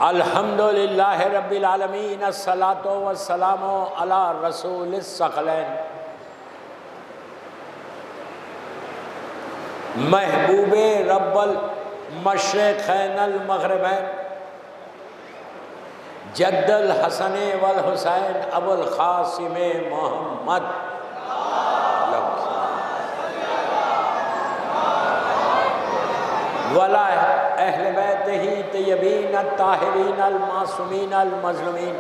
الحمدللہ رب العالمین، الصلاۃ والسلام علی رسول الثقلین، محبوب رب المشرقین المغربین، جد الحسن والحسین ابو القاسم محمد، ولا اہل بیتہ طیبین الطاہرین المعصومین المظلومین۔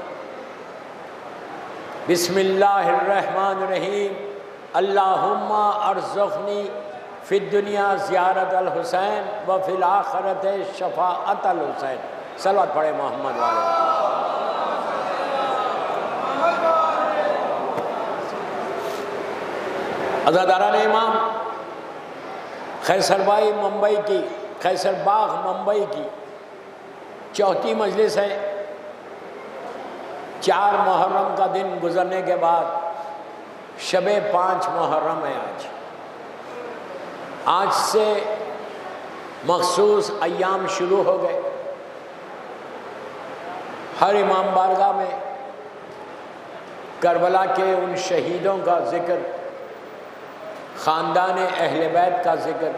بسم اللہ الرحمن الرحیم۔ اللہم ارزقنی فی الدنیا زیارت الحسین وفی الآخرت شفاعت الحسین۔ صلوات پڑھے محمد والے۔ عزاداران امام، خیسر بائی ممبئی کی، خیسر باغ ممبئی کی چوتھی مجلس ہے۔ 4 محرم کا دن گزرنے کے بعد شب 5 محرم ہے آج سے مخصوص ایام شروع ہو گئے۔ ہر امام بارگاہ میں کربلا کے ان شہیدوں کا ذکر، خاندان اہل بیت کا ذکر،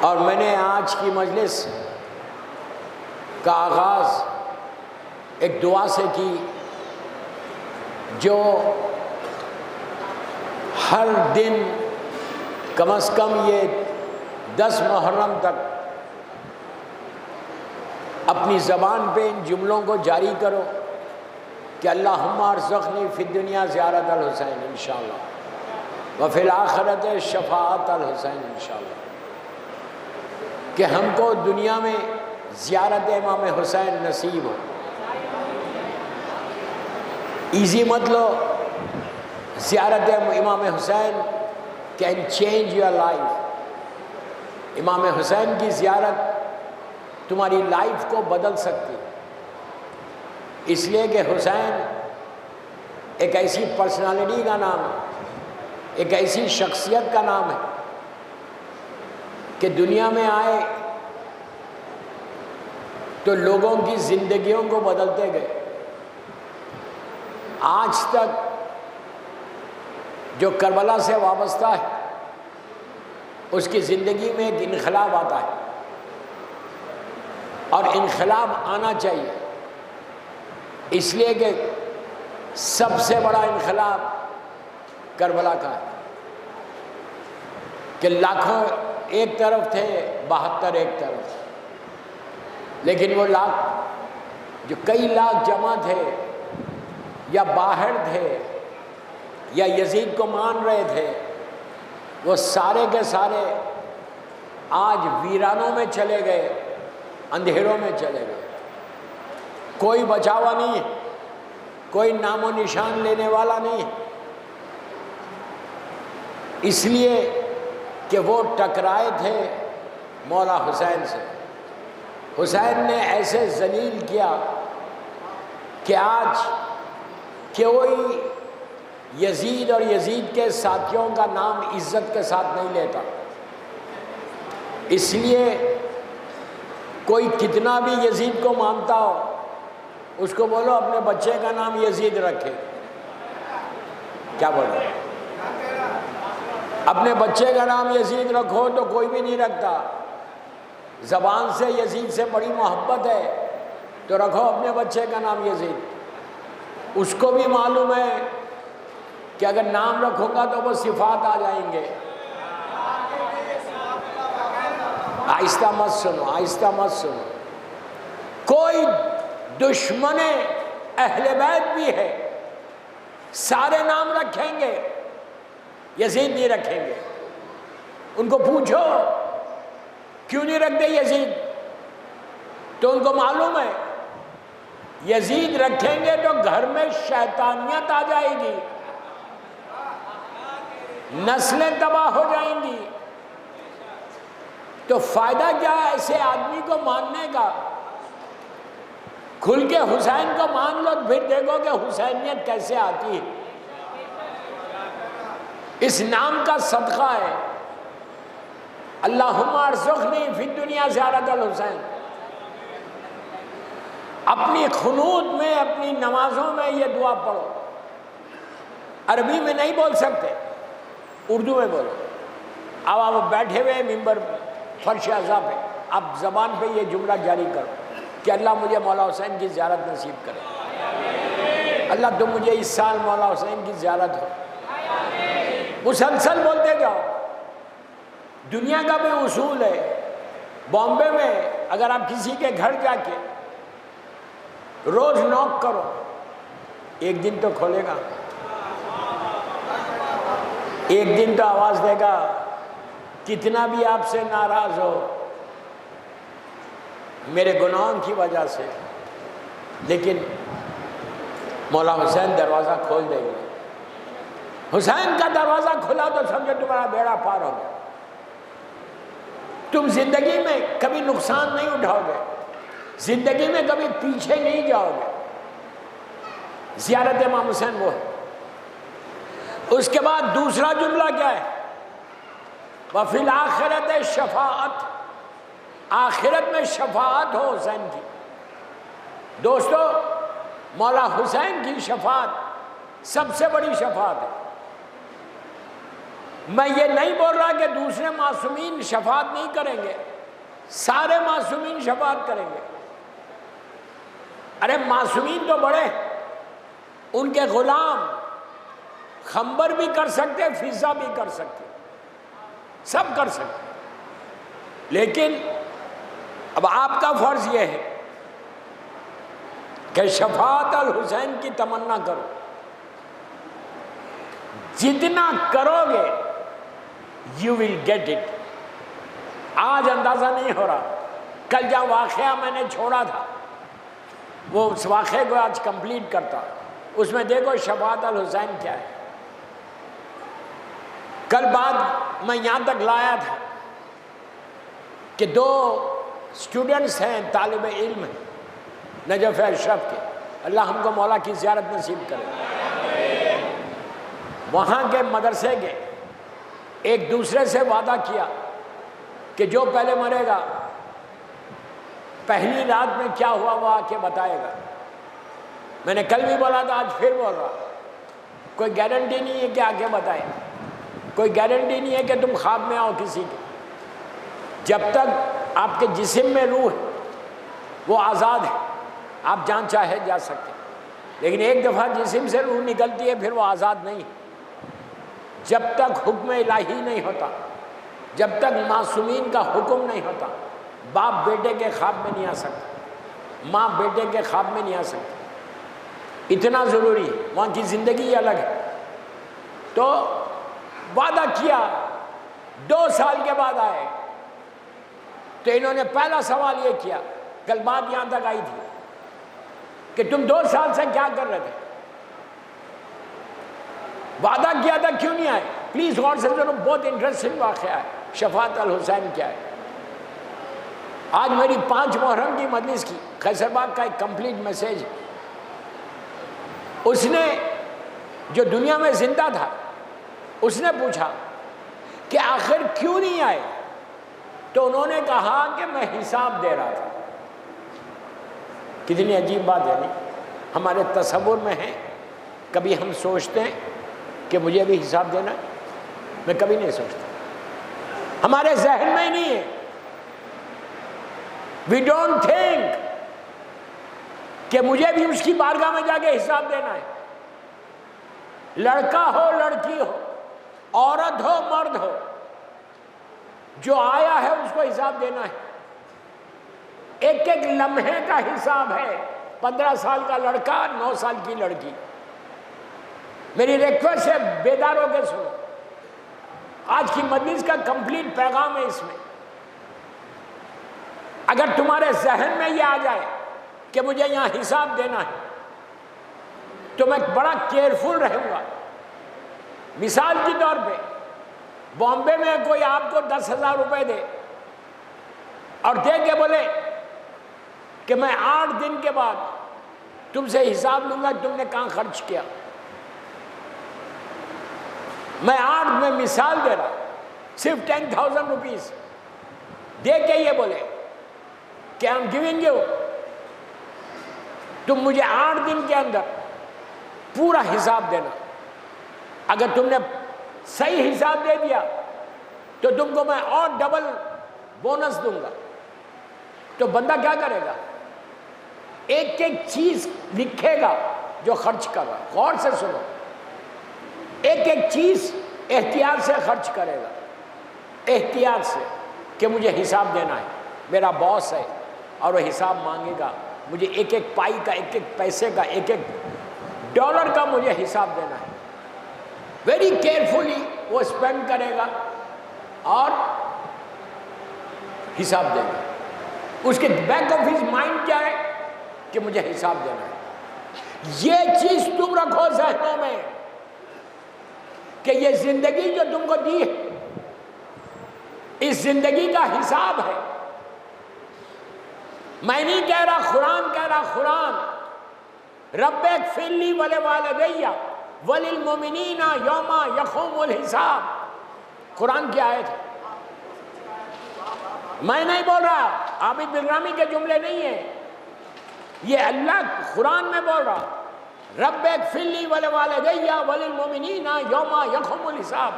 اور میں نے آج کی مجلس کا آغاز ایک دعا سے کی جو ہر دن کم از کم یہ 10 محرم تک اپنی زبان پہ ان جملوں کو جاری کرو کہ اللہم ارزقنی فی الدنیا زیارت الحسین انشاءاللہ وفی الآخرت شفاعت الحسین انشاءاللہ، کہ ہم کو دنیا میں زیارت امام حسین نصیب ہو۔ ایزی مت لو، زیارت امام حسین کین چینج یور لائف۔ امام حسین کی زیارت تمہاری لائف کو بدل سکتی، اس لیے کہ حسین ایک ایسی پرسنالٹی کا نام ہے، ایک ایسی شخصیت کا نام ہے کہ دنیا میں آئے تو لوگوں کی زندگیوں کو بدلتے گئے۔ آج تک جو کربلا سے وابستہ ہے اس کی زندگی میں ایک انقلاب آتا ہے، اور انقلاب آنا چاہیے، اس لیے کہ سب سے بڑا انقلاب کربلا کا ہے کہ لاکھوں ایک طرف تھے، 72 ایک طرف، لیکن وہ لاکھ جو کئی لاکھ جمع تھے یا باہر تھے یا یزید کو مان رہے تھے، وہ سارے کے سارے آج ویرانوں میں چلے گئے، اندھیروں میں چلے گئے۔ کوئی بچا ہوا نہیں ہے، کوئی نام و نشان لینے والا نہیں ہے، اس لیے کہ وہ ٹکرائے تھے مولا حسین سے۔ حسین نے ایسے ذلیل کیا کہ آج کوئی یزید اور یزید کے ساتھیوں کا نام عزت کے ساتھ نہیں لیتا، اس لیے کوئی کتنا بھی یزید کو مانتا ہو اس کو بولو اپنے بچے کا نام یزید رکھے۔ کیا بولو؟ اپنے بچے کا نام یزید رکھو تو کوئی بھی نہیں رکھتا۔ زبان سے یزید سے بڑی محبت ہے تو رکھو اپنے بچے کا نام یزید۔ اس کو بھی معلوم ہے کہ اگر نام رکھوں گا تو وہ صفات آ جائیں گے۔ آہستہ مت سنو، آہستہ مت سنو۔ کوئی دشمن اہل بیت بھی ہے، سارے نام رکھیں گے، یزید نہیں رکھیں گے۔ ان کو پوچھو کیوں نہیں رکھتے یزید، تو ان کو معلوم ہے یزید رکھیں گے تو گھر میں شیطانیت آ جائے گی، نسلیں تباہ ہو جائیں گی۔ تو فائدہ کیا ہے ایسے آدمی کو ماننے کا؟ کھل کے حسین کو مان لو، پھر دیکھو کہ حسینیت کیسے آتی ہے۔ اس نام کا صدقہ ہے اللہم ارزقنی فی الدنیا زیارت الحسین. اپنی قنوت میں، اپنی نمازوں میں یہ دعا پڑھو. عربی میں نہیں بول سکتے، اردو میں بولو. اب آپ بیٹھے ہوئے ممبر فرش اعضا پہ، آپ زبان پہ یہ جملہ جاری کرو کہ اللہ مجھے مولا حسین کی زیارت نصیب کرے. اللہ تم مجھے اس سال مولا حسین کی زیارت ہو. مسلسل بولتے جاؤ. دنیا کا بھی اصول ہے. بامبے میں اگر آپ کسی کے گھر جا کے روز نوک کرو، ایک دن تو کھولے گا، ایک دن تو آواز دے گا، کتنا بھی آپ سے ناراض ہو میرے گناہوں کی وجہ سے، لیکن مولا حسین دروازہ کھول دیں گے. حسین کا دروازہ کھلا تو سمجھو تمہارا بیڑا پار ہو گیا. تم زندگی میں کبھی نقصان نہیں اٹھاؤ گے، زندگی میں کبھی پیچھے نہیں جاؤ گے. زیارت امام حسین وہ ہے. اس کے بعد دوسرا جملہ کیا ہے؟ وَفِي الْآخِرَةِ شفاعت. آخرت میں شفاعت ہو حسین کی. دوستو مولا حسین کی شفاعت سب سے بڑی شفاعت ہے. میں یہ نہیں بول رہا کہ دوسرے معصومین شفاعت نہیں کریں گے، سارے معصومین شفاعت کریں گے. ارے معصومین تو بڑے، ان کے غلام خنبر بھی کر سکتے، فضا بھی کر سکتے، سب کر سکتے. لیکن اب آپ کا فرض یہ ہے کہ شفاعت الحسین کی تمنا کرو. جتنا کرو گے یو ول گیٹ اٹ. آج اندازہ نہیں ہو رہا. کل جہاں واقعہ میں نے چھوڑا تھا وہ اس واقعے کو آج کمپلیٹ کرتا. اس میں دیکھو شفاعت الحسین کیا ہے. کل بعد میں یہاں تک لایا تھا کہ دو اسٹوڈنٹس ہیں، طالب علم ہیں نجف اشرف کے، اللہ ہم کو مولا کی زیارت نصیب کرے. وہاں کے مدرسے کے ایک دوسرے سے وعدہ کیا کہ جو پہلے مرے گا پہلی رات میں کیا ہوا وہ آ کے بتائے گا. میں نے کل بھی بولا تھا، آج پھر بول رہا. کوئی گارنٹی نہیں ہے کہ آ کے بتائے، کوئی گارنٹی نہیں ہے کہ تم خواب میں آؤ کسی کے. جب تک آپ کے جسم میں روح ہے وہ آزاد ہے، آپ جان چاہے جا سکتے. لیکن ایک دفعہ جسم سے روح نکلتی ہے پھر وہ آزاد نہیں. جب تک حکم الہی نہیں ہوتا، جب تک معصومین کا حکم نہیں ہوتا، باپ بیٹے کے خواب میں نہیں آ سکتا، ماں بیٹے کے خواب میں نہیں آ سکتی. اتنا ضروری ہے. وہاں کی زندگی الگ ہے. تو وعدہ کیا، 2 سال کے بعد آئے تو انہوں نے پہلا سوال یہ کیا، کل بات یہاں تک آئی تھی کہ تم 2 سال سے کیا کر رہے تھے؟ وعدہ کیا تھا کیوں نہیں آئے؟ پلیز غور سے سنو، بہت انٹرسٹنگ واقعہ ہے. شفاعت الحسین کیا ہے؟ آج میری 5 محرم کی مجلس کی قیصر باغ کا ایک کمپلیٹ میسیج ہے. اس نے جو دنیا میں زندہ تھا اس نے پوچھا کہ آخر کیوں نہیں آئے؟ تو انہوں نے کہا کہ میں حساب دے رہا تھا. کتنی عجیب بات ہے نہیں؟ ہمارے تصور میں ہے، کبھی ہم سوچتے ہیں کہ مجھے بھی حساب دینا ہے؟ میں کبھی نہیں سوچتا. ہمارے ذہن میں ہی نہیں ہے. وی ڈونٹ تھنک کہ مجھے بھی اس کی بارگاہ میں جا کے حساب دینا ہے. لڑکا ہو لڑکی ہو، عورت ہو مرد ہو، جو آیا ہے اس کو حساب دینا ہے. ایک ایک لمحے کا حساب ہے. 15 سال کا لڑکا، 9 سال کی لڑکی. میری ریکویسٹ ہے بیدار ہو کے سنو. آج کی مجلس کا کمپلیٹ پیغام ہے اس میں. اگر تمہارے ذہن میں یہ آ جائے کہ مجھے یہاں حساب دینا ہے تو میں بڑا کیئرفل رہوں گا. مثال کے طور پہ بامبے میں کوئی آپ کو 10,000 روپے دے اور دے کے بولے کہ میں 8 دن کے بعد تم سے حساب لوں گا تم نے کہاں خرچ کیا. میں 8 میں مثال دے رہا، صرف 10,000 روپیز دے کے یہ بولے کہ آئی ایم گیونگ یو، تم مجھے 8 دن کے اندر پورا حساب دینا، اگر تم نے صحیح حساب دے دیا تو تم کو میں اور ڈبل بونس دوں گا۔ تو بندہ کیا کرے گا؟ ایک ایک چیز لکھے گا جو خرچ کر رہا ہے، غور سے سنو، ایک ایک چیز احتیاط سے خرچ کرے گا، احتیاط سے، کہ مجھے حساب دینا ہے، میرا باس ہے اور وہ حساب مانگے گا، مجھے ایک ایک پائی کا، ایک ایک پیسے کا، ایک ایک ڈالر کا مجھے حساب دینا ہے۔ ویری کیئرفلی وہ اسپینڈ کرے گا اور حساب دے گا۔ اس کے بیک آف ہز مائنڈ کیا ہے؟ کہ مجھے حساب دینا ہے۔ یہ چیز تم رکھو ذہنوں میں کہ یہ زندگی جو تم کو دی ہے، اس زندگی کا حساب ہے۔ میں نہیں کہہ رہا، قرآن کہہ رہا، قرآن رب اغفر لی ولوالدی وللمؤمنین یوم یقوم الحساب، قرآن کی آیت ہے، میں نہیں بول رہا، عابد بلرامی کے جملے نہیں ہیں، یہ اللہ قرآن میں بول رہا، رب اغفر لی ولوالدی وللمؤمنین یوم یقوم الحساب۔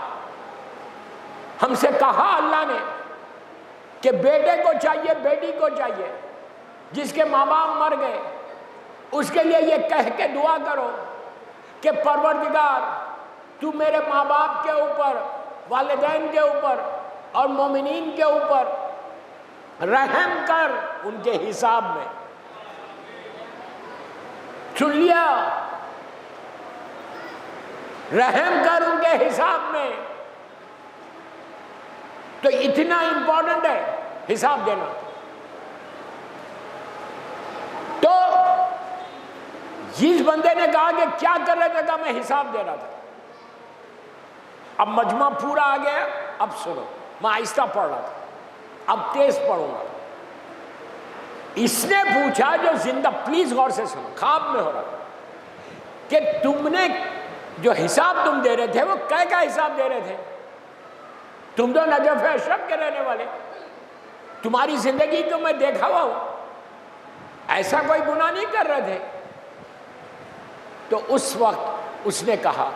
ہم سے کہا اللہ نے کہ بیٹے کو چاہیے، بیٹی کو چاہیے، جس کے ماں باپ مر گئے اس کے لیے یہ کہہ کے دعا کرو کہ پروردگار تو میرے ماں باپ کے اوپر، والدین کے اوپر اور مومنین کے اوپر رحم کر، ان کے حساب میں۔ سن لیا؟ رحم کر ان کے حساب میں۔ تو اتنا امپورٹنٹ ہے حساب دینا۔ تو جس بندے نے کہا کہ کیا کر رہے تھے، کہا میں حساب دے رہا تھا۔ اب مجمع پورا آ گیا، اب سنو، میں آہستہ پڑھ رہا تھا، اب تیز پڑھوں گا۔ اس نے پوچھا جو زندہ، پلیز غور سے سنو، خواب میں ہو رہا تھا، کہ تم نے جو حساب تم دے رہے تھے وہ کیا کا حساب دے رہے تھے؟ تم تو نجف اشرف کے رہنے والے، تمہاری زندگی کو میں دیکھا ہوا ہوں، ایسا کوئی گناہ نہیں کر رہے تھے۔ تو اس وقت اس نے کہا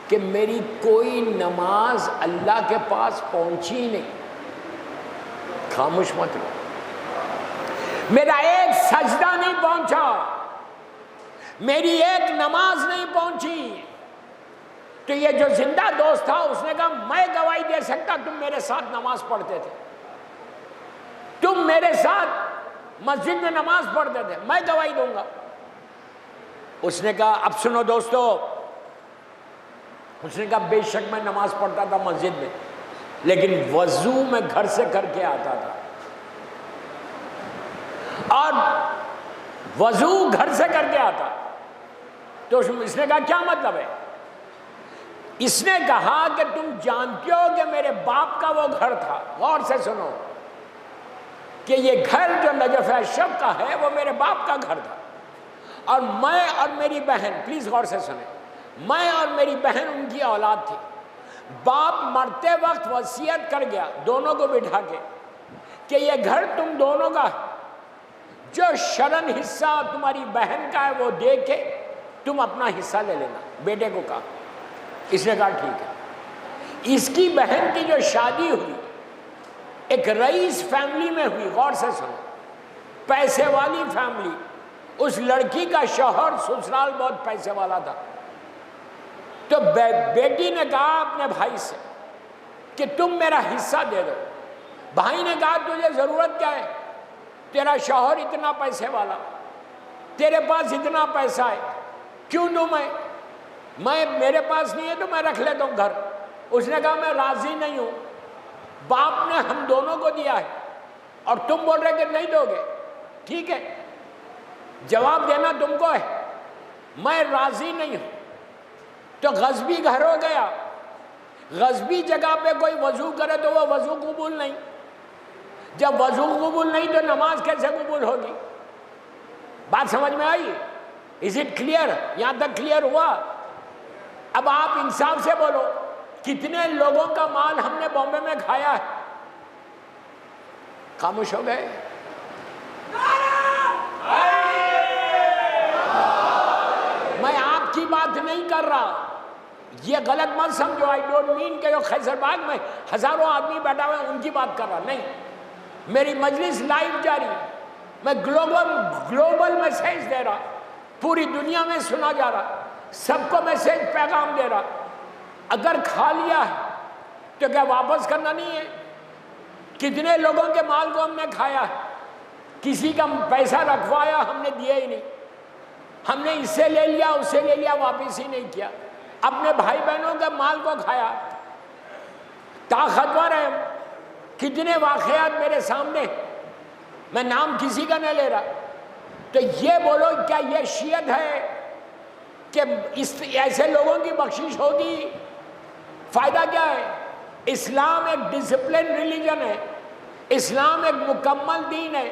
کہ میری کوئی نماز اللہ کے پاس پہنچی نہیں، خاموش مت رہو، میرا ایک سجدہ نہیں پہنچا، میری ایک نماز نہیں پہنچی۔ تو یہ جو زندہ دوست تھا اس نے کہا میں گواہی دے سکتا، تم میرے ساتھ نماز پڑھتے تھے، تم میرے ساتھ مسجد میں نماز پڑھتے تھے، میں گواہی دوں گا۔ اس نے کہا اب سنو دوستو، اس نے کہا بے شک میں نماز پڑھتا تھا مسجد میں، لیکن وضو میں گھر سے کر کے آتا تھا، اور وضو گھر سے کر کے آتا۔ تو اس نے کہا کیا مطلب ہے؟ اس نے کہا کہ تم جانتے ہو کہ میرے باپ کا وہ گھر تھا، غور سے سنو، کہ یہ گھر جو نجف اشرف کا ہے وہ میرے باپ کا گھر تھا، اور میں اور میری بہن، پلیز غور سے سنیں، میں اور میری بہن ان کی اولاد تھی۔ باپ مرتے وقت وصیت کر گیا دونوں کو بٹھا کے کہ یہ گھر تم دونوں کا ہے، جو شرن حصہ تمہاری بہن کا ہے وہ دے کے تم اپنا حصہ لے لینا۔ بیٹے کو کہا، اس نے کہا ٹھیک ہے۔ اس کی بہن کی جو شادی ہوئی ایک رئیس فیملی میں ہوئی، غور سے سنو، پیسے والی فیملی، اس لڑکی کا شوہر سسرال بہت پیسے والا تھا۔ تو بیٹی نے کہا اپنے بھائی سے کہ تم میرا حصہ دے دو۔ بھائی نے کہا تجھے ضرورت کیا ہے؟ تیرا شوہر اتنا پیسے والا، تیرے پاس اتنا پیسہ ہے، کیوں دوں میں میرے پاس نہیں ہے تو میں رکھ لیتا ہوں گھر۔ اس نے کہا میں راضی نہیں ہوں، باپ نے ہم دونوں کو دیا ہے اور تم بول رہے کہ نہیں دو گے، ٹھیک ہے جواب دینا تم کو ہے، میں راضی نہیں ہوں۔ تو غصبی گھر ہو گیا، غصبی جگہ پہ کوئی وضو کرے تو وہ وضو قبول نہیں، جب وضو قبول نہیں تو نماز کیسے قبول ہوگی؟ بات سمجھ میں آئی؟ Is it clear? یہاں تک کلیئر ہوا؟ اب آپ انصاف سے بولو، کتنے لوگوں کا مال ہم نے بامبے میں کھایا ہے، خاموش ہو گئے. میں آپ کی بات نہیں کر رہا, یہ غلط مت سمجھو. آئی ڈونٹ مین کہ جو خیصر باغ میں ہزاروں آدمی بیٹھا ہوئے ہیں ان کی بات کر رہا, نہیں. میری مجلس لائیو جاری, میں گلوبل میسیج دے رہا, پوری دنیا میں سنا جا رہا, سب کو میسیج پیغام دے رہا. اگر کھا لیا ہے تو کیا واپس کرنا نہیں ہے؟ کتنے لوگوں کے مال کو ہم نے کھایا ہے, کسی کا پیسہ رکھوایا ہم نے دیا ہی نہیں, ہم نے اس سے لے لیا اس سے لے لیا, واپس ہی نہیں کیا. اپنے بھائی بہنوں کے مال کو کھایا. طاقتور ہے. کتنے واقعات میرے سامنے, میں نام کسی کا نہیں لے رہا. تو یہ بولو کیا یہ شیعت ہے کہ ایسے لوگوں کی بخشش ہوگی؟ فائدہ کیا ہے؟ اسلام ایک ڈسپلن ریلیجن ہے, اسلام ایک مکمل دین ہے.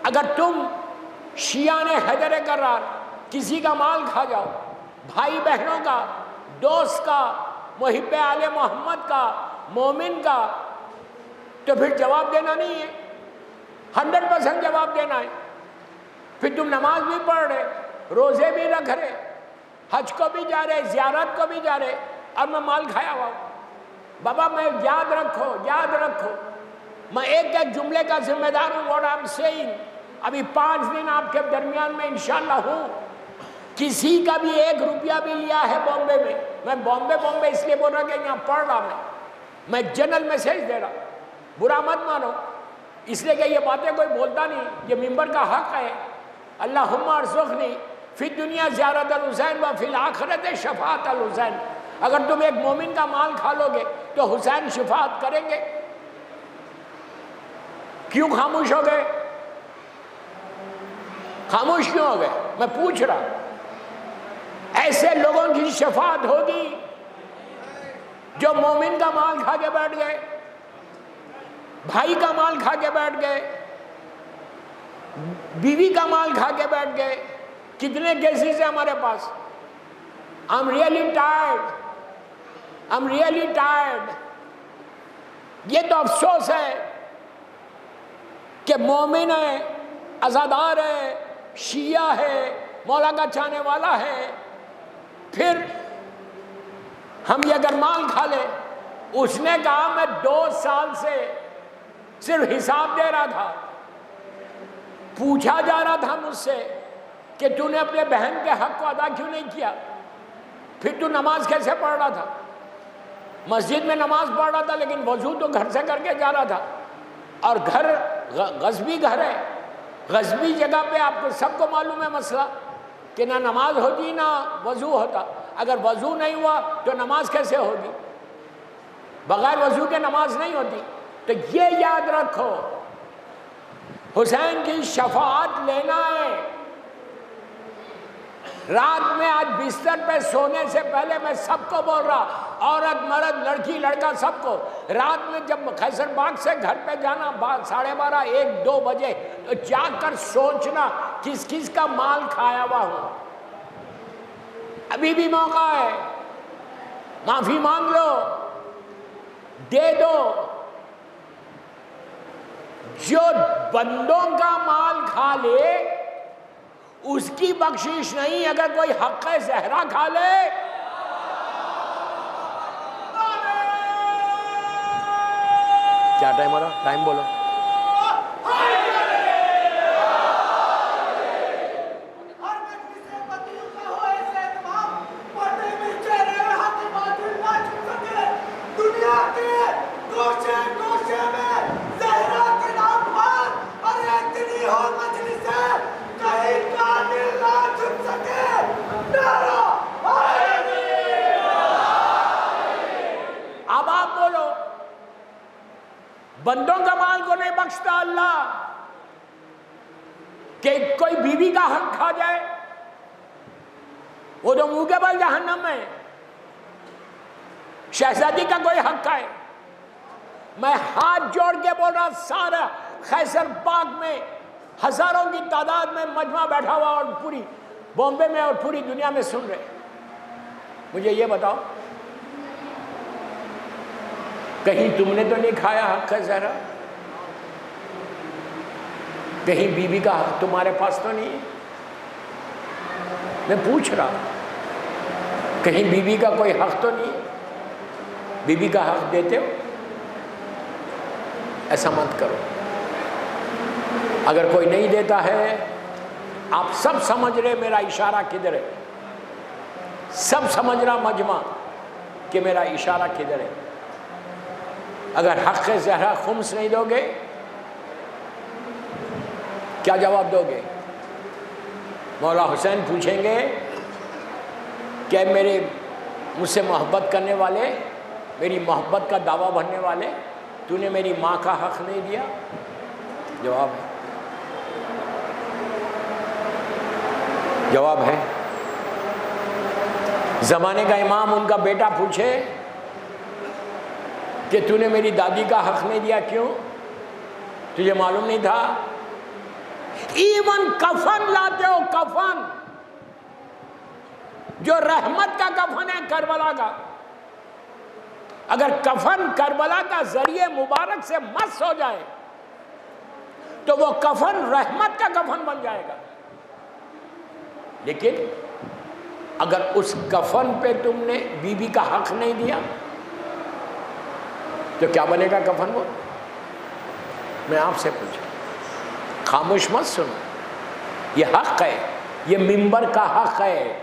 اگر تم شیعہ حیدر کرار کسی کا مال کھا جاؤ, بھائی بہنوں کا, دوست کا, محب آل محمد کا, مومن کا, تو پھر جواب دینا نہیں ہے, 100% جواب دینا ہے. پھر تم نماز بھی پڑھ رہے, روزے بھی رکھ رہے, حج کو بھی جا رہے, زیارت کو بھی جا رہے, اور میں مال کھایا ہوا ہوں. بابا میں یاد رکھو, میں ایک جملے کا ذمہ دار ہوں. what I'm saying, ابھی 5 دن آپ کے درمیان میں انشاءاللہ ہوں. کسی کا بھی 1 روپیہ بھی لیا ہے بامبے میں بامبے اس لیے بول رہا کہ یہاں پڑھ رہا, میں جنرل میسیج دے رہا. برا مت مانو, اس لیے کہ یہ باتیں کوئی بولتا نہیں, یہ ممبر کا حق ہے. اللہم ارزقنی فی الدنیا زیارت الحسین و فی الآخرت شفاعت الحسین. اگر تم ایک مومن کا مال کھا لو گے تو حسین شفاعت کریں گے. کیوں خاموش ہو گئے؟ خاموش کیوں ہو گئے؟ میں پوچھ رہا. ایسے لوگوں کی شفاعت ہوگی جو مومن کا مال کھا کے بیٹھ گئے, بھائی کا مال کھا کے بیٹھ گئے, بیوی کا مال کھا کے بیٹھ گئے. کتنے کیسز ہیں ہمارے پاس. I'm really tired. یہ تو افسوس ہے کہ مومن ہے, عزادار ہے, شیعہ ہے, مولا کا چاہنے والا ہے, پھر ہم یہ اگر مال کھا لے. اس نے کہا میں 2 سال سے صرف حساب دے رہا تھا, پوچھا جا رہا تھا مجھ سے کہ تو نے اپنے بہن کے حق کو ادا کیوں نہیں کیا, پھر تو نماز کیسے پڑھ رہا تھا. مسجد میں نماز پڑھ رہا تھا لیکن وضو تو گھر سے کر کے جا رہا تھا, اور گھر غصبی گھر ہے, غصبی جگہ پہ آپ کو سب کو معلوم ہے مسئلہ کہ نہ نماز ہوتی نہ وضو ہوتا. اگر وضو نہیں ہوا تو نماز کیسے ہوگی؟ بغیر وضو کے نماز نہیں ہوتی. تو یہ یاد رکھو, حسین کی شفاعت لینا ہے. رات میں آج بستر پہ سونے سے پہلے میں سب کو بول رہا, عورت مرد لڑکی لڑکا سب کو, رات میں جب خیصر باغ سے گھر پہ جانا 12:30 1 2 بجے, تو جاگ کر سوچنا کس کس کا مال کھایا ہوا ہوں. ابھی بھی موقع ہے, معافی مانگ لو, دے دو. جو بندوں کا مال کھا لے اس کی بخشش نہیں. اگر کوئی حق زہرا کھا لے, کیا ٹائم ہو رہا؟ ٹائم بولو. اب آپ بولو, بندوں کا مال کو نہیں بخشتا اللہ کہ کوئی بیوی کا حق کھا جائے, وہ تو منہ کے بل جہنم میں. شہزادی کا کوئی حق ہے؟ میں ہاتھ جوڑ کے بول رہا, سارا خیصر باغ میں ہزاروں کی تعداد میں مجمع بیٹھا ہوا اور پوری بامبے میں اور پوری دنیا میں سن رہے. مجھے یہ بتاؤ, کہیں تم نے تو نہیں کھایا حق زہرا؟ کہیں بیوی کا حق تمہارے پاس تو نہیں ہے؟ میں پوچھ رہا، کہیں بیوی کا کوئی حق تو نہیں ہے؟ بیوی کا حق دیتے ہو؟ ایسا مت کرو۔ اگر کوئی نہیں دیتا ہے، آپ سب سمجھ رہے میرا اشارہ کدھر ہے، سب سمجھ رہا مجمع کہ میرا اشارہ کدھر ہے۔ اگر حق زہرا خمس نہیں دو گے، کیا جواب دو گے؟ مولا حسین پوچھیں گے کہ میرے مجھ سے محبت کرنے والے، میری محبت کا دعویٰ بھرنے والے، تو نے میری ماں کا حق نہیں دیا؟ جواب ہے، جواب ہے۔ زمانے کا امام ان کا بیٹا پوچھے کہ تو نے میری دادی کا حق نہیں دیا، کیوں؟ تجھے معلوم نہیں تھا؟ ایون کفن لاتے ہو، کفن جو رحمت کا کفن ہے کربلا کا، اگر کفن کربلا کا ذریعے مبارک سے مس ہو جائے تو وہ کفن رحمت کا کفن بن جائے گا، لیکن اگر اس کفن پہ تم نے بیوی کا حق نہیں دیا تو کیا بنے گا کفن؟ وہ میں آپ سے پوچھوں، خاموش مت سنو، یہ حق ہے، یہ منبر کا حق ہے۔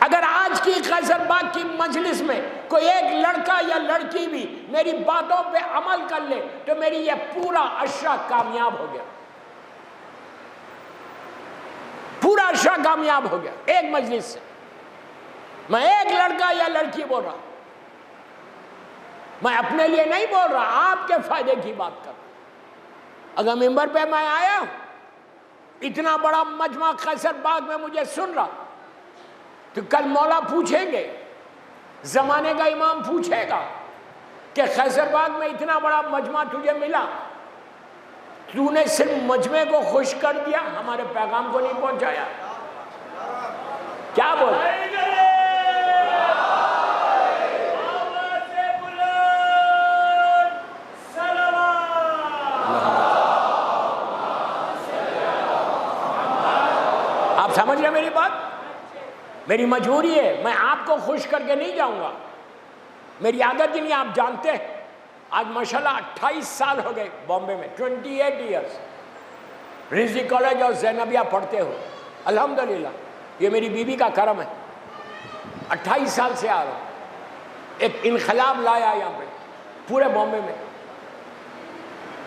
اگر آج کی قیصر باغ کی مجلس میں کوئی ایک لڑکا یا لڑکی بھی میری باتوں پہ عمل کر لے تو میری یہ پورا عشرہ کامیاب ہو گیا، پورا عشرہ کامیاب ہو گیا ایک مجلس سے۔ میں ایک لڑکا یا لڑکی بول رہا ہوں، میں اپنے لیے نہیں بول رہا، آپ کے فائدے کی بات کر رہا ہوں۔ اگر منبر پہ میں آیا، اتنا بڑا مجمع قیصر باغ میں مجھے سن رہا، تو کل مولا پوچھیں گے، زمانے کا امام پوچھے گا کہ قیصر باغ میں اتنا بڑا مجمع تجھے ملا، تو نے صرف مجمع کو خوش کر دیا، ہمارے پیغام کو نہیں پہنچایا؟ کیا بول؟ آپ سمجھ رہے میری بات؟ میری مجبوری ہے، میں آپ کو خوش کر کے نہیں جاؤں گا، میری عادت ہی نہیں، آپ جانتے ہیں۔ آج ماشاءاللہ 28 سال ہو گئے بامبے میں، 28 ایئرز رضوی کالج اور زینبیہ پڑھتے ہو، الحمدللہ یہ میری بیوی کا کرم ہے۔ 28 سال سے آ رہا ہوں، ایک انقلاب لایا یہاں پہ پورے بامبے میں،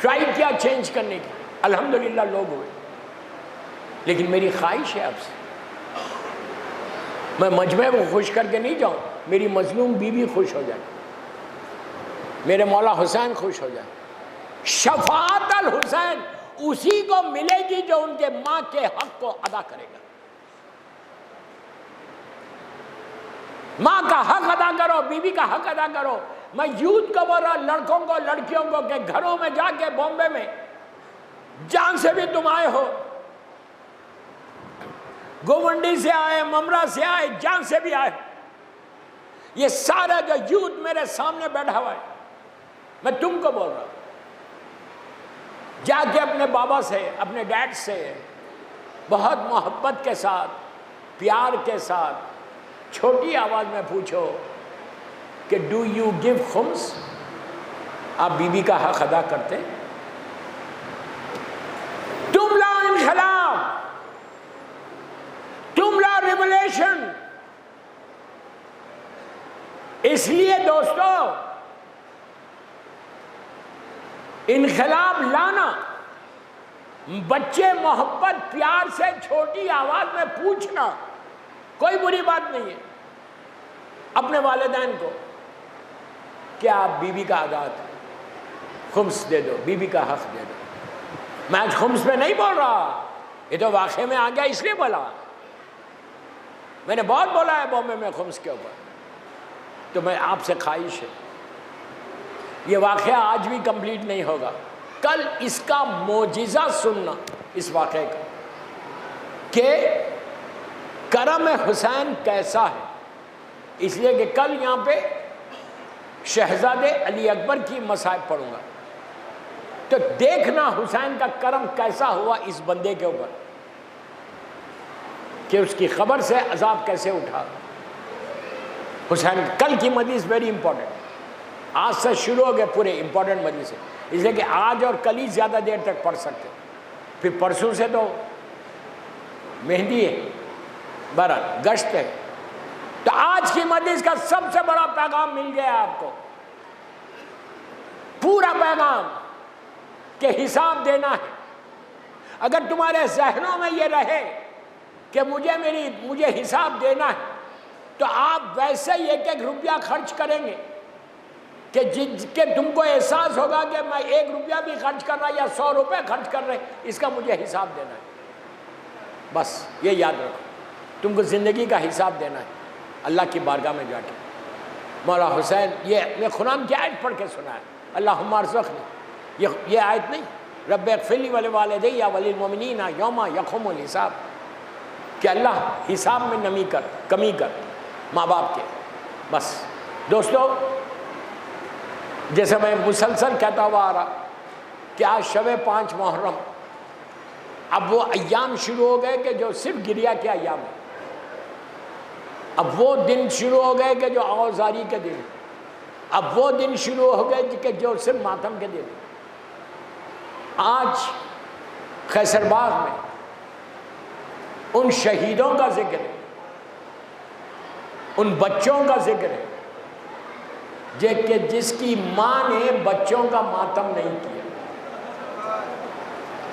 ٹرائی کیا چینج کرنے کی، الحمدللہ لوگ ہوئے، لیکن میری خواہش ہے اب سے میں مجمع کو خوش کر کے نہیں جاؤں، میری مظلوم بیوی خوش ہو جائے، میرے مولا حسین خوش ہو جائے۔ شفاعت الحسین اسی کو ملے گی جو ان کے ماں کے حق کو ادا کرے گا۔ ماں کا حق ادا کرو، بیوی کا حق ادا کرو۔ میں یوتھ کو بول رہا، لڑکوں کو لڑکیوں کو، کہ گھروں میں جا کے بامبے میں جان سے بھی تم آئے ہو، گوونڈی سے آئے، ممرا سے آئے، جان سے بھی آئے، یہ سارا جو یوتھ میرے سامنے بیٹھا ہوا ہے، میں تم کو بول رہا ہوں، جا کے اپنے بابا سے، اپنے ڈیڈ سے بہت محبت کے ساتھ، پیار کے ساتھ، چھوٹی آواز میں پوچھو کہ ڈو یو گیو خمس؟ آپ بیوی کا حق ادا کرتے؟ تم لا انقلاب، تم لا ریولیشن۔ اس لیے دوستو، انقلاب لانا، بچے محبت پیار سے چھوٹی آواز میں پوچھنا کوئی بری بات نہیں ہے اپنے والدین کو، کیا آپ بیوی کا آزاد خمس دے دو، بیوی کا حق دے دو۔ میں آج خمس میں نہیں بول رہا، یہ تو واقعے میں آ گیا اس لیے بولا، میں نے بہت بولا ہے بامبے میں خمس کے اوپر، تو میں آپ سے خواہش ہے، یہ واقعہ آج بھی کمپلیٹ نہیں ہوگا، کل اس کا معجزہ سننا، اس واقعے کا کہ کرم حسین کیسا ہے، اس لیے کہ کل یہاں پہ شہزادے علی اکبر کی مصائب پڑھوں گا، تو دیکھنا حسین کا کرم کیسا ہوا اس بندے کے اوپر کہ اس کی خبر سے عذاب کیسے اٹھا. حسین کل کی مجلس ویری امپورٹنٹ، آج سے شروع ہو گئے پورے امپورٹنٹ مجلس ہے، اس لیے کہ آج اور کل ہی زیادہ دیر تک پڑھ سکتے، پھر پرسوں سے تو مہندی ہے، بہرحال گشت ہے. تو آج کی مجلس کا سب سے بڑا پیغام مل گیا آپ کو، پورا پیغام کہ حساب دینا ہے. اگر تمہارے ذہنوں میں یہ رہے کہ مجھے حساب دینا ہے تو آپ ویسے ہی ایک ایک روپیہ خرچ کریں گے کہ تم کو احساس ہوگا کہ میں 1 روپیہ بھی خرچ کر رہا یا 100 روپے خرچ کر رہے اس کا مجھے حساب دینا ہے. بس یہ یاد رکھو، تم کو زندگی کا حساب دینا ہے اللہ کی بارگاہ میں جا کے. مولا حسین یہ قرآن کی آیت پڑھ کے سنا ہے، اللہم ارزقنی، یہ آیت نہیں، رب اغفر لی ولوالدی وللمؤمنین یوم یقوم الحساب، کہ اللہ حساب میں کمی کر ماں باپ کے. بس دوستو، جیسے میں مسلسل کہتا ہوا آ رہا کہ آج شب 5 محرم، اب وہ ایام شروع ہو گئے کہ جو صرف گریہ کے ایام ہیں. اب وہ دن شروع ہو گئے کہ جو آوازاری کے دن، اب وہ دن شروع ہو گئے کہ جو صرف ماتم کے دن. آج خیسر باغ میں ان شہیدوں کا ذکر ہے، ان بچوں کا ذکر ہے کہ جس کی ماں نے بچوں کا ماتم نہیں کیا.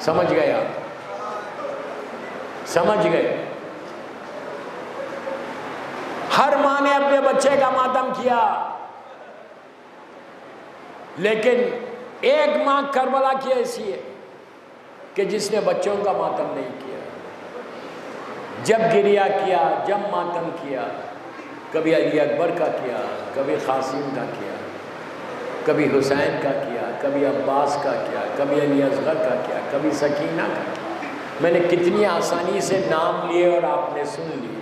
سمجھ گئے آپ؟ سمجھ گئے؟ ہر ماں نے اپنے بچے کا ماتم کیا، لیکن ایک ماں کربلا کی ایسی ہے کہ جس نے بچوں کا ماتم نہیں کیا. جب گریہ کیا، جب ماتم کیا، کبھی علی اکبر کا کیا، کبھی قاسم کا کیا، کبھی حسین کا کیا، کبھی عباس کا کیا، کبھی علی اصغر کا کیا، کبھی سکینہ کا کیا. میں نے کتنی آسانی سے نام لیے اور آپ نے سن لیے.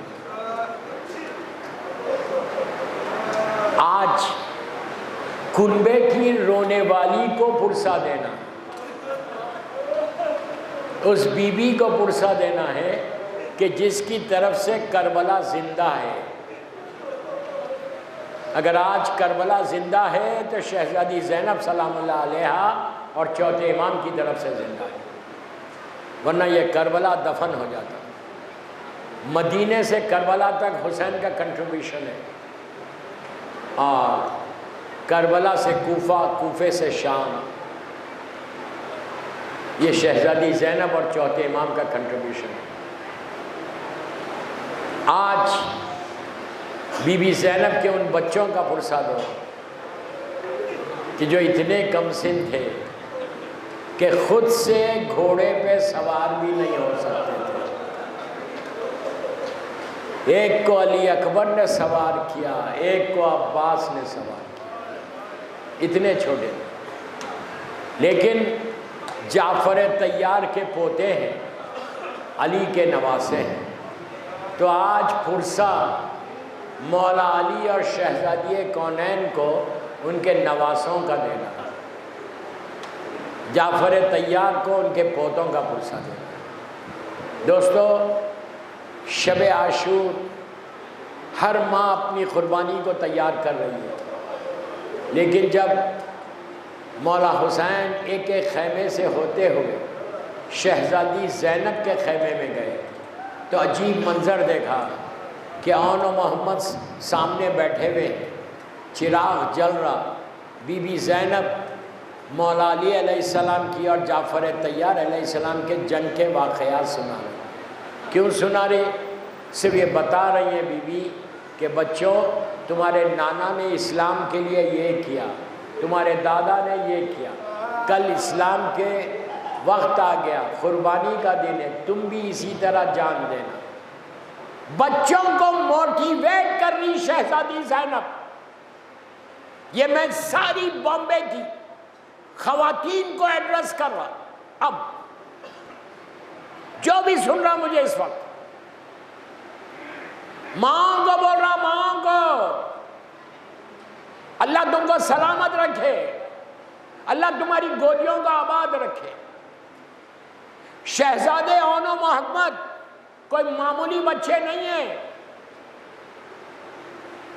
آج کنبے کی رونے والی کو پرسا دینا، اس بی بی کو پرسا دینا ہے کہ جس کی طرف سے کربلا زندہ ہے. اگر آج کربلا زندہ ہے تو شہزادی زینب سلام اللہ علیہ اور چوتھے امام کی طرف سے زندہ ہے، ورنہ یہ کربلا دفن ہو جاتا. مدینے سے کربلا تک حسین کا کنٹریبیوشن ہے، اور کربلا سے کوفہ، کوفے سے شام، یہ شہزادی زینب اور چوتھے امام کا کنٹریبیوشن ہے. آج بی بی زینب کے ان بچوں کا پرسا دو کہ جو اتنے کم سن تھے کہ خود سے گھوڑے پہ سوار بھی نہیں ہو سکتے تھے. ایک کو علی اکبر نے سوار کیا، ایک کو عباس نے سوار کیا، اتنے چھوٹے. لیکن جعفر طیار کے پوتے ہیں، علی کے نواسے ہیں. تو آج پرسا مولا علی اور شہزادی کونین کو ان کے نواسوں کا دینا، جعفر طیار کو ان کے پوتوں کا پرسا دینا. دوستو، شب عاشور ہر ماں اپنی قربانی کو تیار کر رہی ہے، لیکن جب مولا حسین ایک ایک خیمے سے ہوتے ہوئے شہزادی زینب کے خیمے میں گئے تو عجیب منظر دیکھا کہ آن و محمد سامنے بیٹھے ہوئے، چراغ جل رہا، بی بی زینب مولا علی علیہ السلام کی اور جعفر طیار علیہ السلام کے جنگ کے واقعات سنا رہے. کیوں سنا رہے؟ صرف یہ بتا رہی ہیں بی بی کہ بچوں، تمہارے نانا نے اسلام کے لیے یہ کیا، تمہارے دادا نے یہ کیا، کل اسلام کے وقت آ گیا، قربانی کا دن ہے، تم بھی اسی طرح جان دینا. بچوں کو موٹیویٹ کر رہی شہزادی زینب. یہ میں ساری بامبے کی خواتین کو ایڈریس کر رہا. اب جو بھی سن رہا مجھے اس وقت، ماں کو بول رہا، ماں کو اللہ تم کو سلامت رکھے. اللہ تمہاری گودیوں کا آباد رکھے۔ شہزادے اون و محمد کوئی معمولی بچے نہیں ہیں،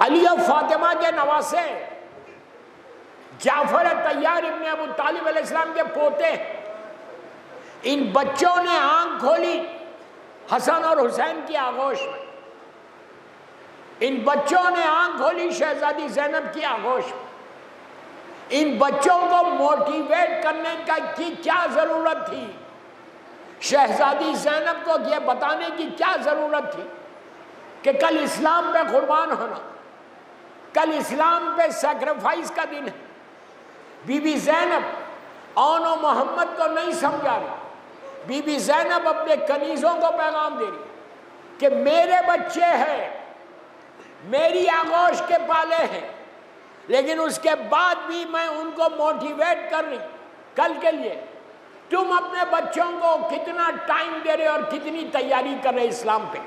علی و فاطمہ کے نواسے، جعفر طیار ابن ابو طالب علیہ السلام کے پوتے۔ ان بچوں نے آنکھ کھولی حسن اور حسین کی آغوش میں، ان بچوں نے آنکھ کھولی شہزادی زینب کی آغوش میں۔ ان بچوں کو موٹیویٹ کرنے کی کیا ضرورت تھی؟ شہزادی زینب کو یہ بتانے کی کیا ضرورت تھی کہ کل اسلام پہ قربان ہونا، کل اسلام پہ سیکریفائس کا دن ہے۔ بی بی زینب اون و محمد کو نہیں سمجھا رہی، بی بی زینب اپنے کنیزوں کو پیغام دے رہی کہ میرے بچے ہیں، میری آغوش کے پالے ہیں، لیکن اس کے بعد بھی میں ان کو موٹیویٹ کر رہی کل کے لیے۔ تم اپنے بچوں کو کتنا ٹائم دے رہے اور کتنی تیاری کر رہے اسلام پہ۔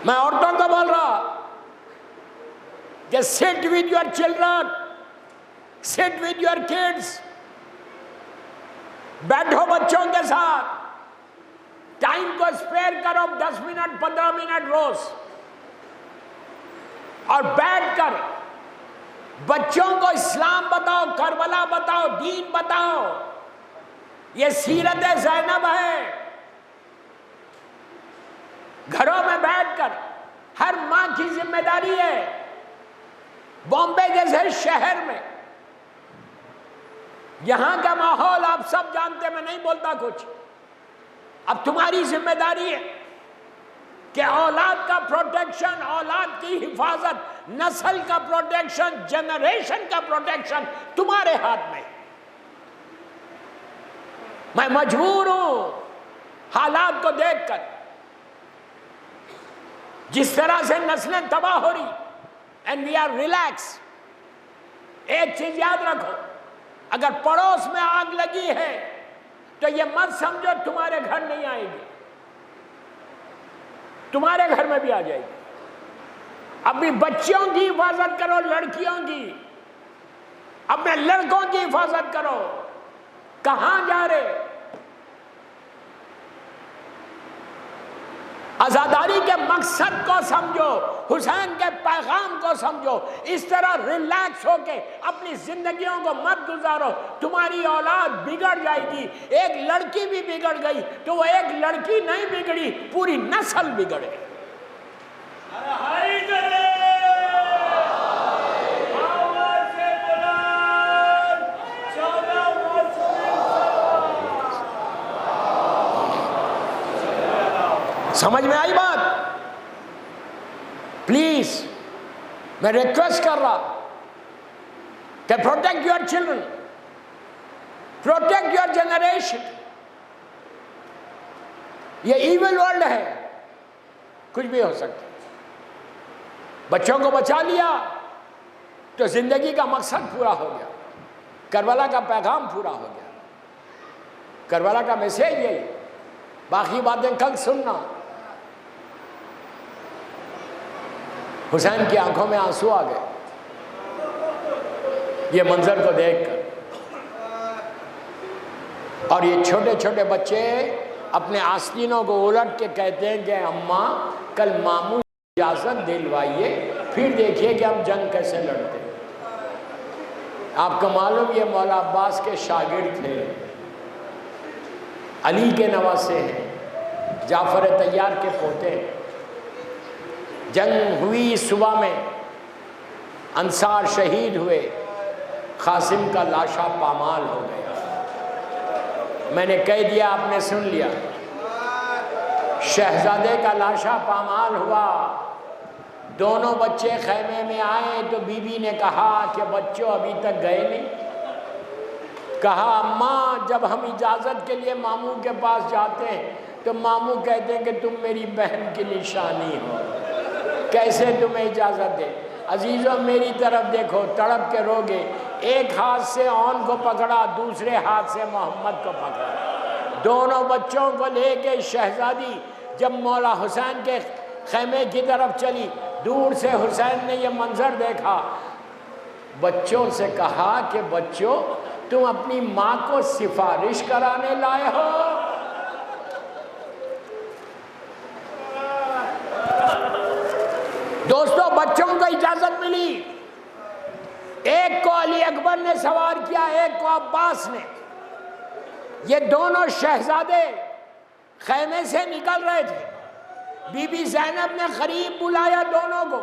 میں عورتوں کو بول رہا کہ sit with your children, sit with your kids، بیٹھو بچوں کے ساتھ، ٹائم کو اسپیئر کرو 10 منٹ 15 منٹ روز، اور بیٹھ کر بچوں کو اسلام بتاؤ، کربلا بتاؤ، دین بتاؤ۔ یہ سیرت زینب ہے۔ گھروں میں بیٹھ کر ہر ماں کی ذمہ داری ہے۔ بامبے جیسے شہر میں یہاں کا ماحول آپ سب جانتے، میں نہیں بولتا کچھ، اب تمہاری ذمہ داری ہے کہ اولاد کا پروٹیکشن، اولاد کی حفاظت، نسل کا پروٹیکشن، جنریشن کا پروٹیکشن تمہارے ہاتھ میں۔ میں مجبور ہوں حالات کو دیکھ کر، جس طرح سے نسلیں تباہ ہو رہی، اینڈ وی آر ریلیکس۔ ایک چیز یاد رکھو، اگر پڑوس میں آگ لگی ہے تو یہ مت سمجھو تمہارے گھر نہیں آئے گی، تمہارے گھر میں بھی آ جائے گی۔ اپنی بچیوں کی حفاظت کرو، لڑکیوں کی، اپنے لڑکوں کی حفاظت کرو۔ کہاں جا رہے؟ آزاداری کے مقصد کو سمجھو، حسین کے پیغام کو سمجھو، اس طرح ریلیکس ہو کے اپنی زندگیوں کو مت گزارو۔ تمہاری اولاد بگڑ جائے گی۔ ایک لڑکی بھی بگڑ گئی تو وہ ایک لڑکی نہیں بگڑی، پوری نسل بگڑے۔ سمجھ میں آئی بات؟ پلیز میں ریکویسٹ کر رہا کہ protect your children, protect your generation. یہ ایول ورلڈ ہے، کچھ بھی ہو سکتا۔ بچوں کو بچا لیا تو زندگی کا مقصد پورا ہو گیا، کربلا کا پیغام پورا ہو گیا، کربلا کا میسیج یہی۔ باقی باتیں کل سننا۔ حسین کی آنکھوں میں آنسو آ گئے یہ منظر کو دیکھ کر، اور یہ چھوٹے چھوٹے بچے اپنے آستینوں کو الٹ کے کہتے ہیں کہ اماں کل ماموں اجازت دلوائیے، پھر دیکھیے کہ ہم جنگ کیسے لڑتے ہیں۔ آپ کو معلوم یہ مولا عباس کے شاگرد تھے، علی کے نواسے ہیں، جعفر طیار کے پوتے ہیں۔ جنگ ہوئی، صبح میں انصار شہید ہوئے، قاسم کا لاشا پامال ہو گیا۔ میں نے کہہ دیا، آپ نے سن لیا، شہزادے کا لاشا پامال ہوا۔ دونوں بچے خیمے میں آئے تو بی بی نے کہا کہ بچوں ابھی تک گئے نہیں؟ کہا اماں جب ہم اجازت کے لیے ماموں کے پاس جاتے ہیں تو ماموں کہتے ہیں کہ تم میری بہن کی نشانی ہو، کیسے تمہیں اجازت دے؟ عزیزوں میری طرف دیکھو، تڑپ کے روگے۔ ایک ہاتھ سے اون کو پکڑا، دوسرے ہاتھ سے محمد کو پکڑا۔ دونوں بچوں کو لے کے شہزادی جب مولا حسین کے خیمے کی طرف چلی، دور سے حسین نے یہ منظر دیکھا، بچوں سے کہا کہ بچوں تم اپنی ماں کو سفارش کرانے لائے ہو؟ دوستو بچوں کو اجازت ملی، ایک کو علی اکبر نے سوار کیا، ایک کو عباس نے۔ یہ دونوں شہزادے خیمے سے نکل رہے تھے، بی بی زینب نے قریب بلایا دونوں کو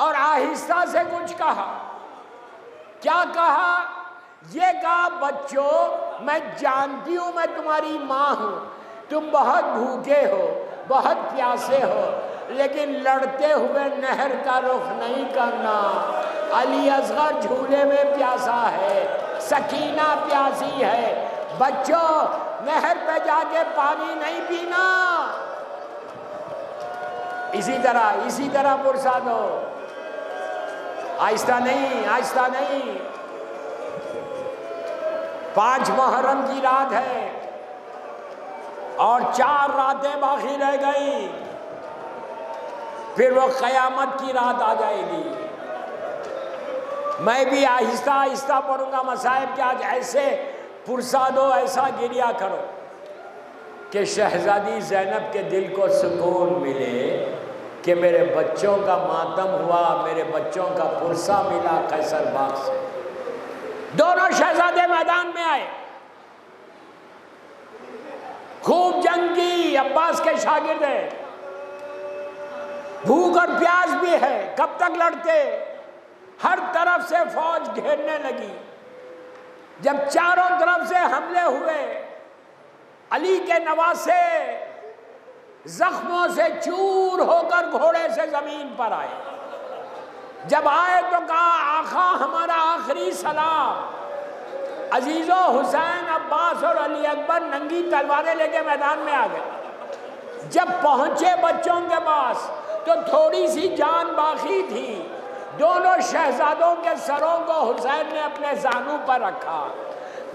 اور آہستہ سے کچھ کہا۔ کیا کہا؟ یہ کہا بچوں میں جانتی ہوں میں تمہاری ماں ہوں، تم بہت بھوکے ہو، بہت پیاسے ہو، لیکن لڑتے ہوئے نہر کا رخ نہیں کرنا۔ علی اصغر جھولے میں پیاسا ہے، سکینہ پیاسی ہے، بچوں نہر پہ جا کے پانی نہیں پینا۔ اسی طرح پرساد ہو، آہستہ نہیں، آہستہ نہیں۔ 5 محرم کی رات ہے اور 4 راتیں باقی رہ گئی، پھر وہ قیامت کی رات آ جائے گی۔ میں بھی آہستہ آہستہ پڑھوں گا مصائب کہ آج ایسے پرساد ہو، ایسا گریہ کرو کہ شہزادی زینب کے دل کو سکون ملے کہ میرے بچوں کا ماتم ہوا، میرے بچوں کا پرسہ ملا قیصر باغ سے۔ دونوں شہزادے میدان میں آئے، خوب جنگ کی، عباس کے شاگرد ہیں، بھوک اور پیاس بھی ہے، کب تک لڑتے؟ ہر طرف سے فوج گھیرنے لگی۔ جب چاروں طرف سے حملے ہوئے، علی کے نواسے زخموں سے چور ہو کر گھوڑے سے زمین پر آئے۔ جب آئے تو کہا آقا ہمارا آخری سلام۔ عزیزو حسین، عباس اور علی اکبر ننگی تلواریں لے کے میدان میں آ گئے۔ جب پہنچے بچوں کے پاس تو تھوڑی سی جان باقی تھی۔ دونوں شہزادوں کے سروں کو حسین نے اپنے زانوں پر رکھا،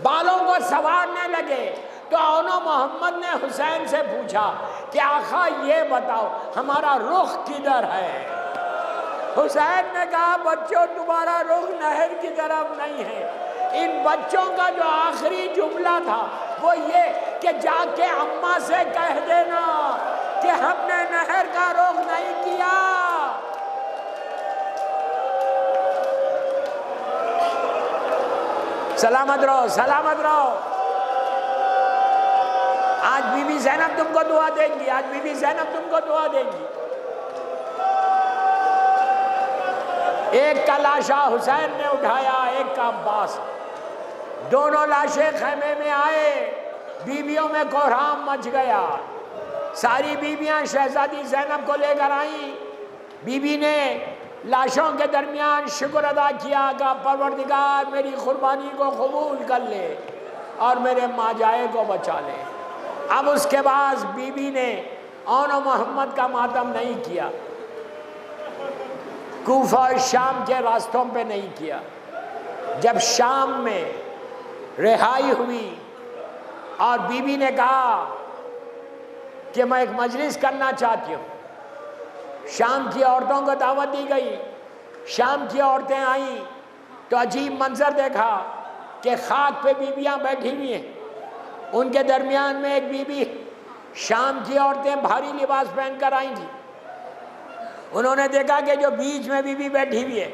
بالوں کو سنوارنے لگے تو اونو محمد نے حسین سے پوچھا کہ آقا یہ بتاؤ ہمارا رخ کدھر ہے؟ حسین نے کہا بچوں تمہارا رخ نہر کی طرف نہیں ہے۔ ان بچوں کا جو آخری جملہ تھا وہ یہ کہ جا کے اماں سے کہہ دینا کہ ہم نے نہر کا رخ نہیں کیا۔ سلامت رہو، سلامت رہو۔ آج بی بی زینب تم کو دعا دیں گی، آج بی بی زینب تم کو دعا دیں گی۔ ایک کا لاشا حسین نے اٹھایا، ایک کا عباس۔ دونوں لاشیں خیمے میں آئے، بیویوں میں کوہرام مچ گیا۔ ساری بیویاں شہزادی زینب کو لے کر آئیں۔ بی بی نے لاشوں کے درمیان شکر ادا کیا کہ پروردگار میری قربانی کو قبول کر لے اور میرے ماجائے کو بچا لے۔ اب اس کے بعد بی بی نے اونو محمد کا ماتم نہیں کیا، کوفہ اور شام کے راستوں پہ نہیں کیا۔ جب شام میں رہائی ہوئی اور بی بی نے کہا کہ میں ایک مجلس کرنا چاہتی ہوں، شام کی عورتوں کو دعوت دی گئی۔ شام کی عورتیں آئیں تو عجیب منظر دیکھا کہ خاک پہ بیویاں بیٹھی ہوئی ہیں، ان کے درمیان میں ایک بی بی، شام کی عورتیں بھاری لباس پہن کر آئیں تھیں۔ انہوں نے دیکھا کہ جو بیچ میں بی بی بیٹھی ہوئی ہے،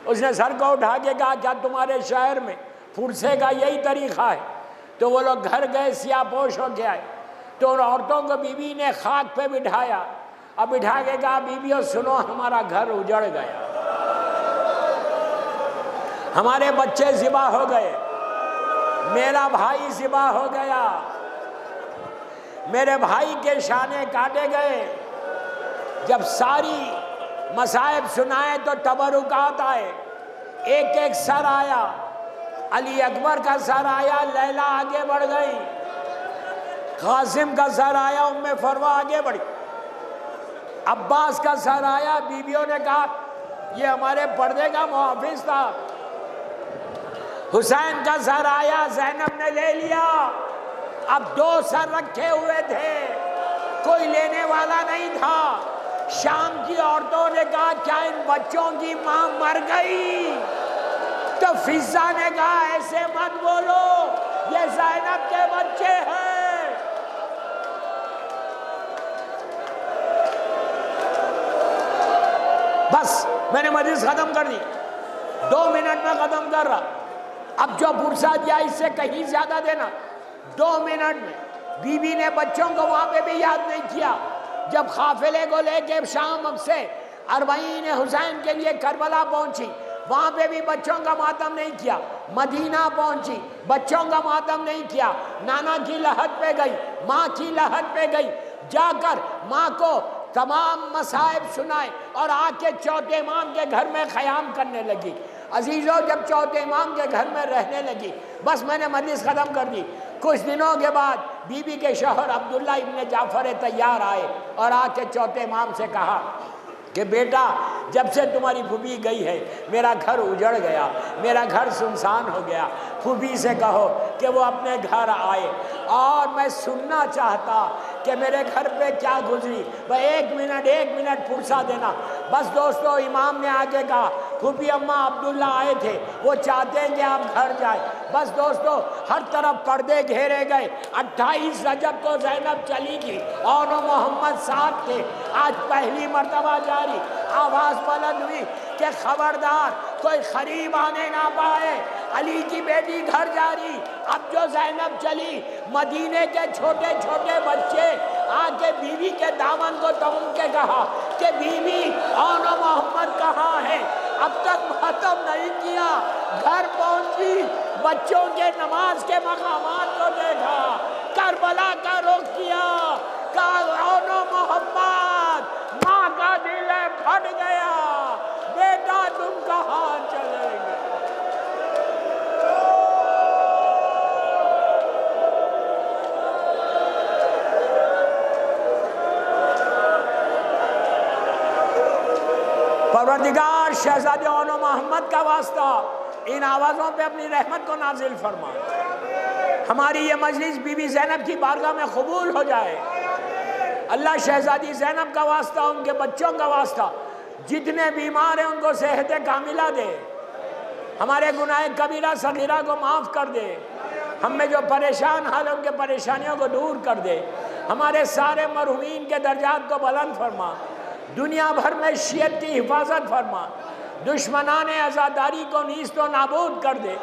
اس نے سر کو اٹھا کے کہا کیا تمہارے شہر میں پھرسے کا یہی طریقہ ہے؟ تو وہ لوگ گھر گئے، سیاہ پوش ہو کے آئے تو ان عورتوں کو بی بی نے خاک پہ بٹھایا، اب بٹھا کے کہا بیویوں سنو ہمارا گھر اجڑ گیا، ہمارے بچے ذبح ہو گئے، میرا بھائی ذبح ہو گیا، میرے بھائی کے شانے کاٹے گئے۔ جب ساری مصائب سنائے تو تبرکات آئے، ایک ایک سر آیا، علی اکبر کا سر آیا، لیلا آگے بڑھ گئی، قاسم کا سر آیا، ام فروا آگے بڑھی، عباس کا سر آیا، بیویوں نے کہا یہ ہمارے پردے کا محافظ تھا، حسین کا سر آیا، زینب نے لے لیا، اب 2 سر رکھے ہوئے تھے، کوئی لینے والا نہیں تھا۔ شام کی عورتوں نے کہا کیا ان بچوں کی ماں مر گئی؟ تو فضا نے کہا ایسے مت بولو، یہ زینب کے بچے ہیں۔ بس میں نے مجلس ختم کر دی، 2 منٹ میں ختم کر رہا۔ اب جو فرصت یا اس سے کہیں زیادہ دینا، 2 منٹ میں بی بی نے بچوں کو وہاں پہ بھی یاد نہیں کیا۔ جب قافلے کو لے کے شام سے اربعین حسین کے لیے کربلا پہنچی، وہاں پہ بھی بچوں کا ماتم نہیں کیا۔ مدینہ پہنچی، بچوں کا ماتم نہیں کیا۔ نانا کی لحد پہ گئی، ماں کی لحد پہ گئی، جا کر ماں کو تمام مصائب سنائے اور آ کے چوتھے امام کے گھر میں قیام کرنے لگی۔ عزیزو جب چوتھے امام کے گھر میں رہنے لگی، بس میں نے مجلس ختم کر دی۔ کچھ دنوں کے بعد بی بی کے شوہر عبداللہ ابن جعفر طیار آئے اور آ کے چوتھے امام سے کہا کہ بیٹا جب سے تمہاری پھوپھی گئی ہے میرا گھر اجڑ گیا، میرا گھر سنسان ہو گیا، پھوپھی سے کہو کہ وہ اپنے گھر آئے اور میں سننا چاہتا کہ میرے گھر پہ کیا گزری۔ وہ 1 منٹ فرصت دینا۔ بس دوستو امام نے آگے کہا پھوپھی اماں عبداللہ آئے تھے، وہ چاہتے ہیں کہ آپ گھر جائیں۔ بس دوستو ہر طرف پردے گھیرے گئے۔ 28 رجب کو زینب چلی گئی اور محمد ساتھ تھے۔ آج پہلی مرتبہ جاری آواز بلند ہوئی کہ خبردار کوئی قریب آنے نہ پائے، علی کی بیٹی گھر جاری۔ اب جو زینب چلی، مدینے کے چھوٹے چھوٹے بچے آ کے بیوی کے دامن کو تھام کے کہا کہ بیوی اور محمد کہاں ہے؟ اب تک ختم نہیں کیا۔ گھر پہنچی، بچوں کے نماز کے مقامات کو دیکھا، کربلا کا رخ کیا، کہا اونو محمد، ماں کا دل پھٹ گیا، بیٹا تم کہاں چلے گئے؟ پروردگار شہزادے اونو محمد کا واسطہ ان آوازوں پہ اپنی رحمت کو نازل فرما۔ ہماری یہ مجلس بی بی زینب کی بارگاہ میں قبول ہو جائے۔ اللہ شہزادی زینب کا واسطہ، ان کے بچوں کا واسطہ، جتنے بیمار ہیں ان کو صحت کاملہ دے، ہمارے گناہ کبیرہ صغیرہ کو معاف کر دے، ہم میں جو پریشان حال ہیں ان کے پریشانیوں کو دور کر دے، ہمارے سارے مرحومین کے درجات کو بلند فرما، دنیا بھر میں شیعت کی حفاظت فرما، دشمنان عزاداری کو نیست و نابود کر دے،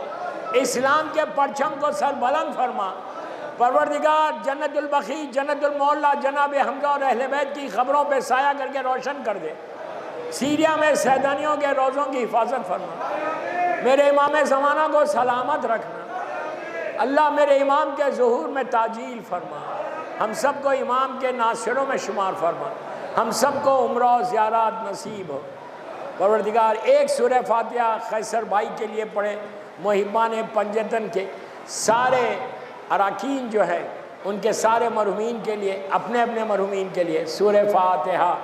اسلام کے پرچم کو سر بلند فرما۔ پروردگار جنت البقیع، جنت المعلا جناب حمزہ اور اہل بیت کی خبروں پہ سایہ کر کے روشن کر دے۔ سیریا میں سیدانیوں کے روزوں کی حفاظت فرما۔ میرے امام زمانہ کو سلامت رکھنا۔ اللہ میرے امام کے ظہور میں تعجیل فرما۔ ہم سب کو امام کے ناصروں میں شمار فرما۔ ہم سب کو عمرہ و زیارات نصیب ہو۔ پروردگار ایک سورہ فاتحہ قیصر بھائی کے لیے پڑھے، محبان پنجتن کے سارے اراکین جو ہے ان کے سارے مرحومین کے لیے، اپنے اپنے مرحومین کے لیے سورہ فاتحہ۔